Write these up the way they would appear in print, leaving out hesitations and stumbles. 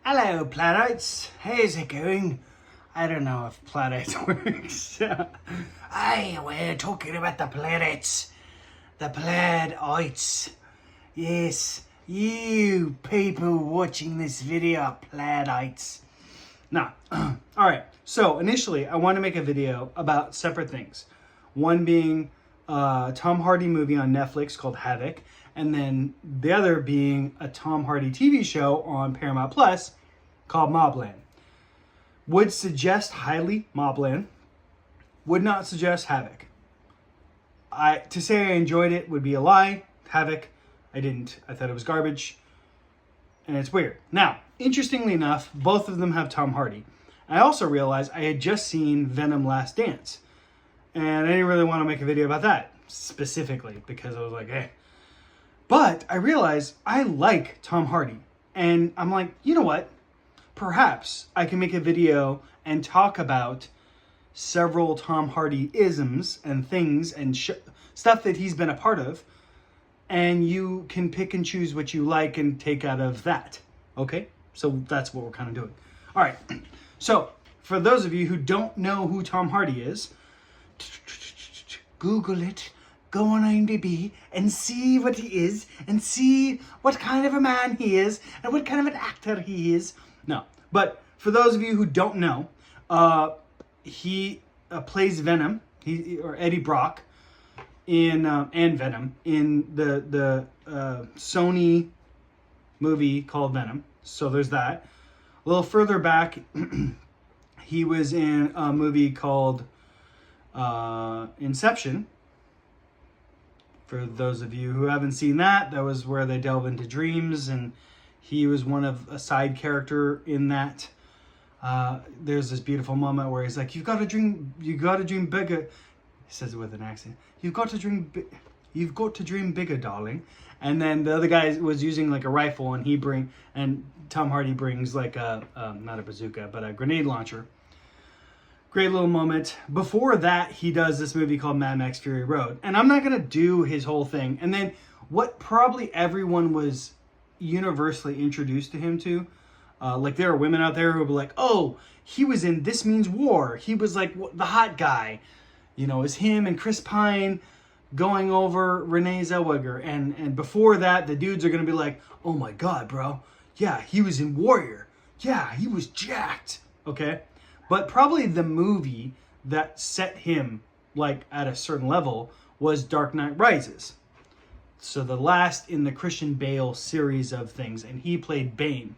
Hello, Pladites. How's it going? I don't know if Pladites works. Aye, we're talking about the Pladites. The Pladites. Yes, you people watching this video, Pladites. Now, alright, so initially I want to make a video about separate things. One being a Tom Hardy movie on Netflix called Havoc, and then the other being a Tom Hardy TV show on Paramount Plus called Mobland. Would suggest highly Mobland, would not suggest Havoc. To say I enjoyed it would be a lie. Havoc, I didn't. I thought it was garbage, and it's weird. Now, interestingly enough, both of them have Tom Hardy. I also realized I had just seen Venom Last Dance, and I didn't really want to make a video about that specifically because I was like, eh. But I realized I like Tom Hardy, and I'm like, you know what? Perhaps I can make a video and talk about several Tom Hardy isms and things and stuff that he's been a part of, and you can pick and choose what you like and take out of that. Okay? So that's what we're kind of doing. All right. So for those of you who don't know who Tom Hardy is, Google it, go on IMDb and see what he is and see what kind of a man he is and what kind of an actor he is. No, but for those of you who don't know, he plays Venom, or Eddie Brock, in and Venom in the Sony movie called Venom. So there's that. A little further back, he was in a movie called Inception. For those of you who haven't seen that, that was where they delve into dreams, and he was one of a side character in that. There's this beautiful moment where he's like, "You got to dream bigger." He says it with an accent. You've got to dream bigger, darling. And then the other guy was using like a rifle, and Tom Hardy brings like not a bazooka, but a grenade launcher. Great little moment. Before that, he does this movie called Mad Max Fury Road. And I'm not going to do his whole thing. And then what probably everyone was universally introduced to him to, like there are women out there who will be like, oh, he was in This Means War. He was like the hot guy. You know, it's him and Chris Pine going over Renee Zellweger. And before that, the dudes are going to be like, oh my God, bro. Yeah, he was in Warrior. Yeah, he was jacked. Okay? But probably the movie that set him like at a certain level was Dark Knight Rises. So the last in the Christian Bale series of things, and he played Bane.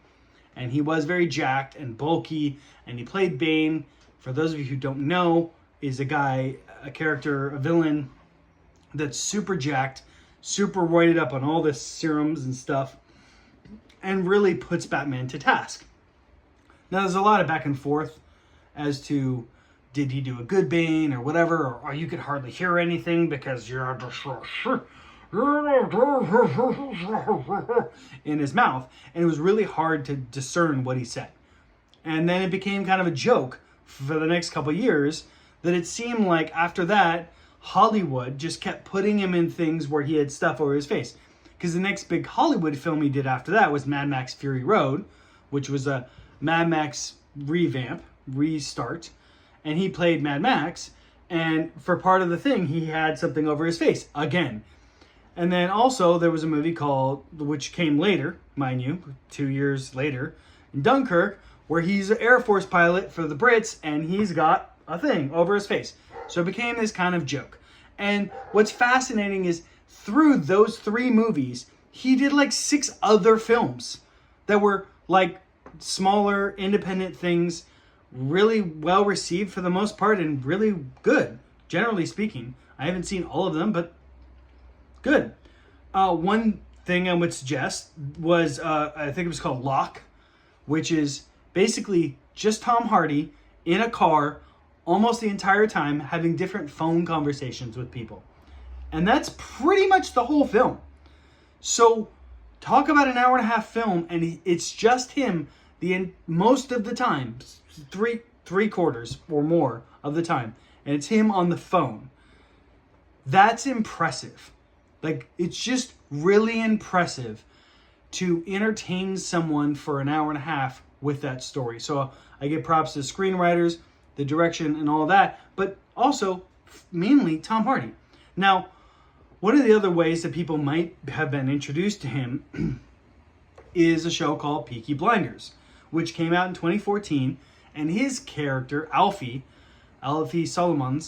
And he was very jacked and bulky, and he played Bane. For those of you who don't know, is a character, a villain that's super jacked, super roided up on all the serums and stuff, and really puts Batman to task. Now there's a lot of back and forth as to did he do a good Bane or whatever, or you could hardly hear anything because you're in his mouth, and it was really hard to discern what he said. And then it became kind of a joke for the next couple of years that it seemed like after that, Hollywood just kept putting him in things where he had stuff over his face. Because the next big Hollywood film he did after that was Mad Max Fury Road, which was a Mad Max restart, and he played Mad Max, and for part of the thing he had something over his face again. And then also there was a movie which came later, mind you, 2 years later, in Dunkirk, where he's an Air Force pilot for the Brits, and he's got a thing over his face. So it became this kind of joke. And what's fascinating is through those 3 movies, he did like 6 other films that were like smaller independent things, really well received for the most part, and really good, generally speaking. I haven't seen all of them, but good. One thing I would suggest was, I think it was called Lock, which is basically just Tom Hardy in a car almost the entire time having different phone conversations with people. And that's pretty much the whole film. So talk about an hour and a half film, and it's just him most of the time, three quarters or more of the time, and it's him on the phone. That's impressive. Like, it's just really impressive to entertain someone for an hour and a half with that story. So I give props to the screenwriters, the direction, and all that, but also mainly Tom Hardy. Now, one of the other ways that people might have been introduced to him is a show called Peaky Blinders, which came out in 2014, and his character, Alfie Solomon,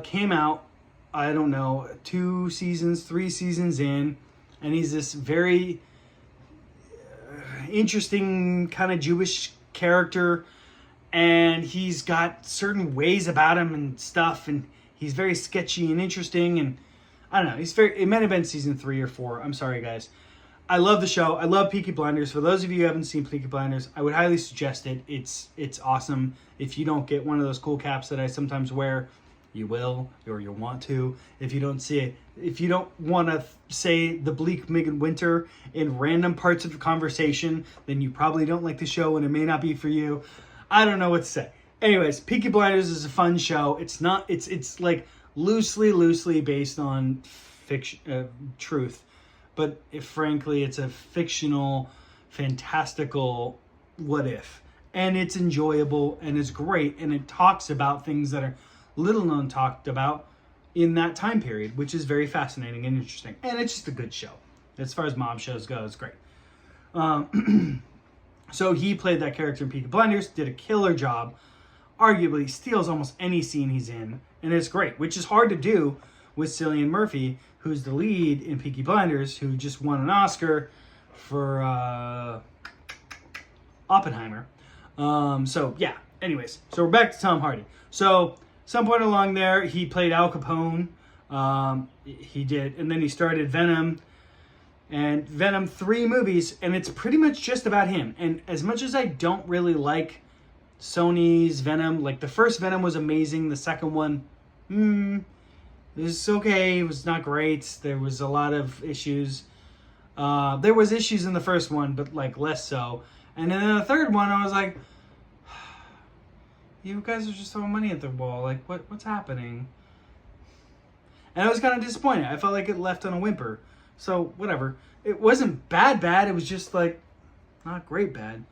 came out, I don't know, 2 seasons, 3 seasons in, and he's this very interesting kind of Jewish character, and he's got certain ways about him and stuff, and he's very sketchy and interesting, and I don't know, it might have been season 3 or 4, I'm sorry guys. I love the show. I love Peaky Blinders. For those of you who haven't seen Peaky Blinders, I would highly suggest it. It's awesome. If you don't get one of those cool caps that I sometimes wear, you will, or you'll want to. If you don't see it, if you don't want to say the bleak midwinter in random parts of the conversation, then you probably don't like the show and it may not be for you. I don't know what to say. Anyways, Peaky Blinders is a fun show. It's like loosely based on fiction, truth. But frankly, it's a fictional, fantastical what if. And it's enjoyable and it's great. And it talks about things that are little known talked about in that time period, which is very fascinating and interesting. And it's just a good show. As far as mob shows go, it's great. So he played that character in Peaky Blinders, did a killer job. Arguably steals almost any scene he's in. And it's great, which is hard to do with Cillian Murphy, who's the lead in Peaky Blinders, who just won an Oscar for Oppenheimer. Anyways, so we're back to Tom Hardy. So some point along there, he played Al Capone. He did, and then he started Venom. And Venom 3 movies, and it's pretty much just about him. And as much as I don't really like Sony's Venom, like the first Venom was amazing, the second one, it was okay. It was not great. There was a lot of issues. There was issues in the first one, but like less so. And then in the third one, I was like, you guys are just throwing money at the wall. Like, what's happening? And I was kind of disappointed. I felt like it left on a whimper. So whatever. It wasn't bad. It was just like not great bad.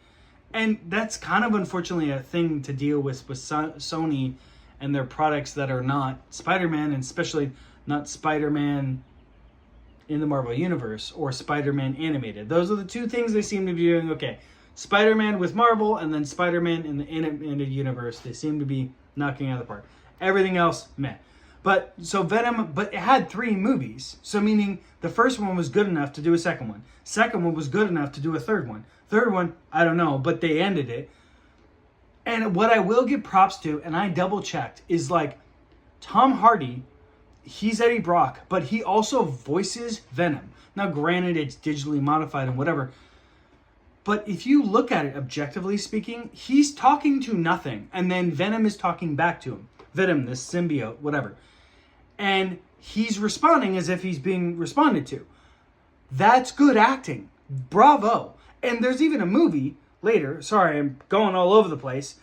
And that's kind of unfortunately a thing to deal with Sony and their products that are not Spider-Man, and especially not Spider-Man in the Marvel Universe or Spider-Man animated. Those are the two things they seem to be doing okay. Spider-Man with Marvel and then Spider-Man in the animated universe. They seem to be knocking out of the park. Everything else, meh. But so Venom, but it had 3 movies. So meaning the first one was good enough to do a second one. Second one was good enough to do a third one. Third one, I don't know, but they ended it. And what I will give props to, and I double checked, is like Tom Hardy, he's Eddie Brock, but he also voices Venom. Now granted, it's digitally modified and whatever, but if you look at it objectively speaking, he's talking to nothing, and then Venom is talking back to him. Venom, this symbiote, whatever. And he's responding as if he's being responded to. That's good acting. Bravo. And there's even a movie later, sorry, I'm going all over the place,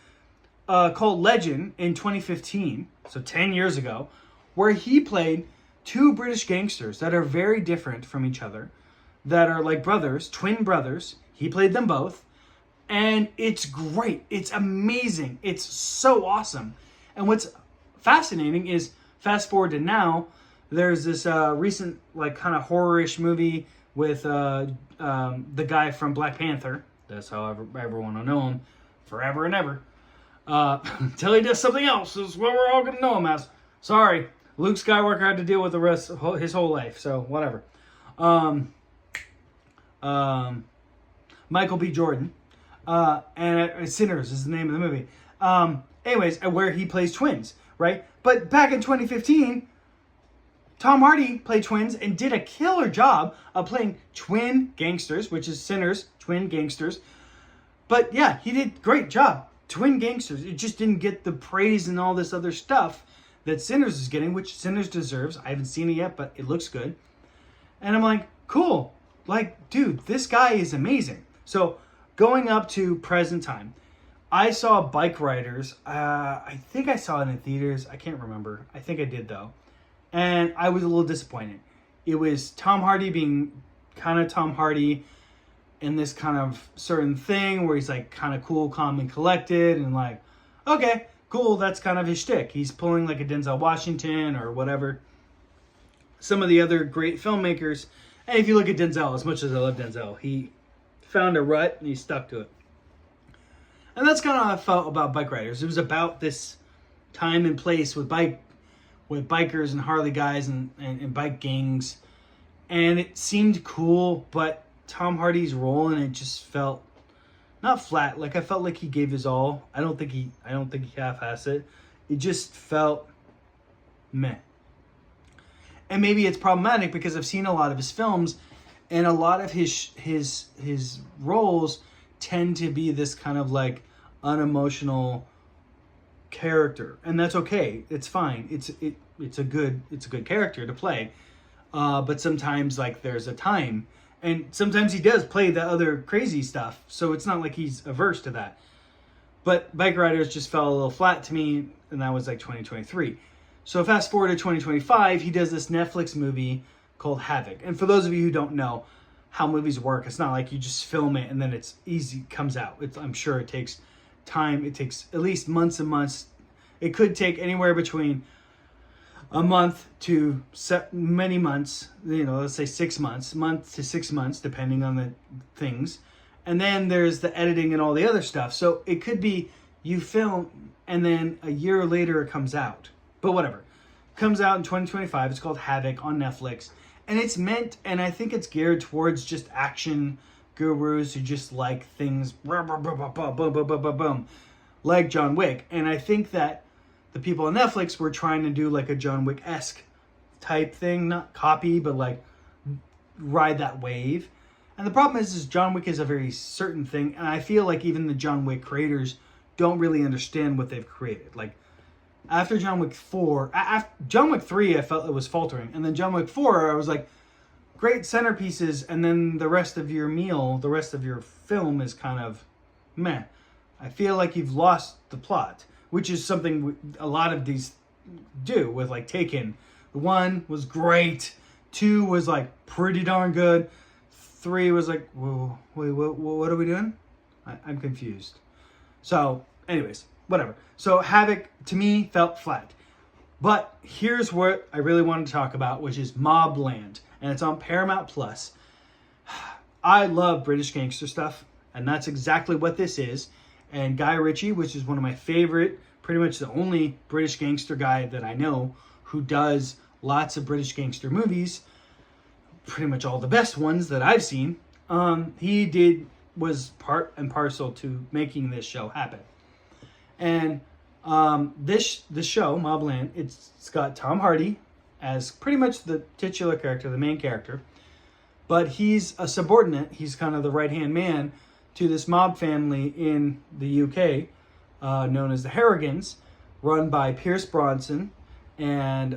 called Legend in 2015, so 10 years ago, where he played 2 British gangsters that are very different from each other, that are like brothers, twin brothers. He played them both, and it's great. It's amazing. It's so awesome. And what's fascinating is, fast forward to now, there's this recent like kind of horror-ish movie with the guy from Black Panther. That's how everyone will know him forever and ever. Until he does something else. This is what we're all going to know him as. Sorry. Luke Skywalker had to deal with the rest of his whole life. So, whatever. Michael B. Jordan. And Sinners is the name of the movie. Anyways, where he plays twins, right? But back in 2015, Tom Hardy played twins and did a killer job of playing twin gangsters, which is Sinners, twin gangsters. But yeah, he did a great job. Twin gangsters. It just didn't get the praise and all this other stuff that Sinners is getting, which Sinners deserves. I haven't seen it yet, but it looks good. And I'm like, cool. Like, dude, this guy is amazing. So going up to present time, I saw Bike Riders. I think I saw it in theaters. I can't remember. I think I did, though. And I was a little disappointed. It was Tom Hardy being kind of Tom Hardy. in this kind of certain thing where he's like kind of cool, calm, and collected, and like, okay, cool, that's kind of his shtick. He's pulling like a Denzel Washington or whatever. Some of the other great filmmakers, and if you look at Denzel, as much as I love Denzel, he found a rut and he stuck to it. And that's kind of how I felt about Bike Riders. It was about this time and place with bikers and Harley guys and bike gangs. And it seemed cool, but Tom Hardy's role in it just felt not flat. Like, I felt like he gave his all. I don't think he half-assed it. It just felt meh. And maybe it's problematic because I've seen a lot of his films, and a lot of his roles tend to be this kind of like unemotional character, and that's okay. It's fine. It's a good character to play. But sometimes like there's a time, and sometimes he does play the other crazy stuff. So it's not like he's averse to that. But Bike Riders just fell a little flat to me, and that was like 2023. So fast forward to 2025, he does this Netflix movie called Havoc. And for those of you who don't know how movies work, it's not like you just film it and then it's easy, comes out. I'm sure it takes time. It takes at least months and months. It could take anywhere between a month to many months, let's say 6 months, month to 6 months, depending on the things. And then there's the editing and all the other stuff. So it could be you film and then a year later it comes out. But whatever. It comes out in 2025. It's called Havoc on Netflix. And it's meant, and I think it's geared towards just action gurus who just like things boom, boom, boom, like John Wick. And I think that the people on Netflix were trying to do like a John Wick-esque type thing, not copy, but like ride that wave. And the problem is John Wick is a very certain thing, and I feel like even the John Wick creators don't really understand what they've created. Like, after John Wick 4, after John Wick 3, I felt it was faltering. And then John Wick 4, I was like, great centerpieces, and then the rest of your film is kind of meh. I feel like you've lost the plot, which is something a lot of these do with like Taken. 1 was great. 2 was like pretty darn good. 3 was like, whoa, wait, what are we doing? I'm confused. So, anyways, whatever. So Havoc, to me, felt flat. But here's what I really wanted to talk about, which is Mobland. And it's on Paramount Plus. I love British gangster stuff, and that's exactly what this is. And Guy Ritchie, which is one of my favorite, pretty much the only British gangster guy that I know who does lots of British gangster movies, pretty much all the best ones that I've seen, was part and parcel to making this show happen. And the show, Mobland, it's got Tom Hardy as pretty much the titular character, the main character. But he's a subordinate. He's kind of the right-hand man to this mob family in the UK, known as the Harrogans, run by Pierce Brosnan and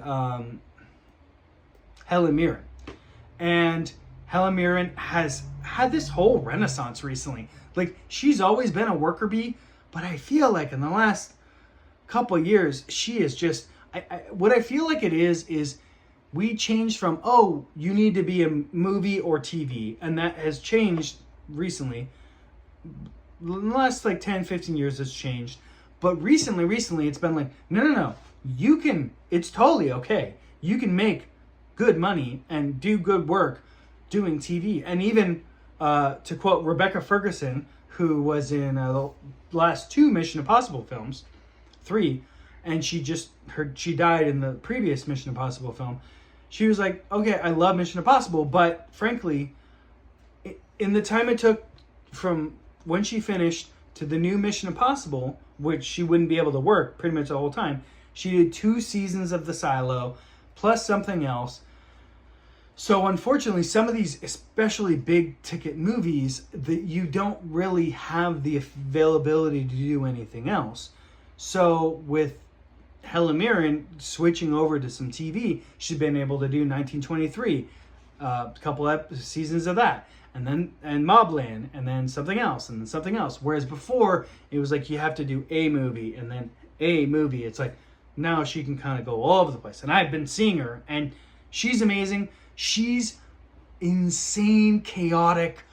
Helen Mirren. And Helen Mirren has had this whole renaissance recently. Like, she's always been a worker bee, but I feel like in the last couple of years, she is just... what I feel like it is we changed from, oh, you need to be a movie or TV, and that has changed recently. In the last like 10, 15 years, it's changed. But recently, it's been like, no. You can, it's totally okay. You can make good money and do good work doing TV. And even, to quote Rebecca Ferguson, who was in the last 2 Mission Impossible films, 3, and she died in the previous Mission Impossible film. She was like, okay, I love Mission Impossible, but frankly, in the time it took from when she finished to the new Mission Impossible, which she wouldn't be able to work pretty much the whole time, she did 2 seasons of The Silo, plus something else. So unfortunately, some of these especially big ticket movies, that you don't really have the availability to do anything else. So with Helen Mirren switching over to some TV, she's been able to do 1923, a couple seasons of that, and Mobland, and then something else, and then something else. Whereas before, it was like you have to do a movie and then a movie. It's like now she can kind of go all over the place. And I've been seeing her, and she's amazing. She's insane, chaotic,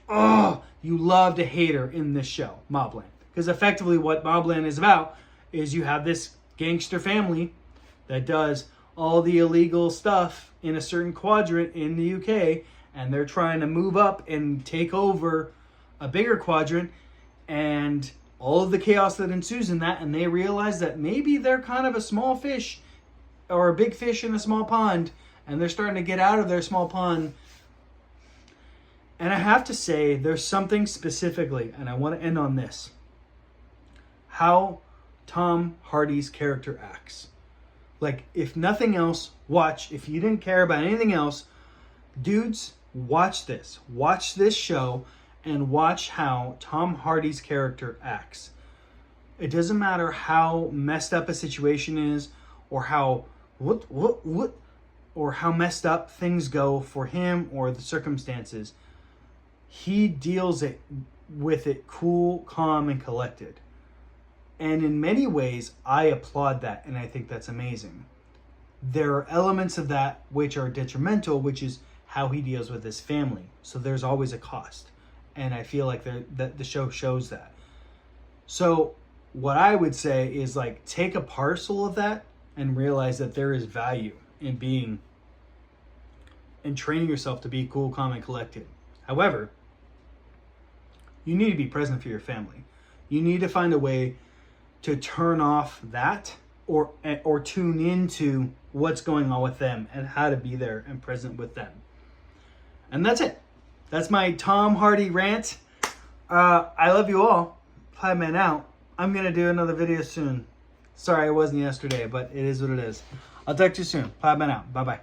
oh, you love to hate her in this show, Mobland. Because effectively what Mobland is about is you have this gangster family that does all the illegal stuff in a certain quadrant in the UK, and they're trying to move up and take over a bigger quadrant, and all of the chaos that ensues in that, and they realize that maybe they're kind of a small fish or a big fish in a small pond, and they're starting to get out of their small pond. And I have to say, there's something specifically, and I want to end on this, how Tom Hardy's character acts. Like, if nothing else, watch. If you didn't care about anything else, dudes, watch this. Watch this show and watch how Tom Hardy's character acts. It doesn't matter how messed up a situation is, or how or how messed up things go for him or the circumstances. He deals with it cool, calm, and collected. And in many ways, I applaud that, and I think that's amazing. There are elements of that which are detrimental, which is how he deals with his family. So there's always a cost. And I feel like the show shows that. So what I would say is, like, take a parcel of that and realize that there is value in being and training yourself to be cool, calm, and collected. However, you need to be present for your family. You need to find a way to turn off that or tune into what's going on with them and how to be there and present with them. And that's it. That's my Tom Hardy rant. I love you all. Pliedman out. I'm going to do another video soon. Sorry it wasn't yesterday, but it is what it is. I'll talk to you soon. Pliedman out. Bye-bye.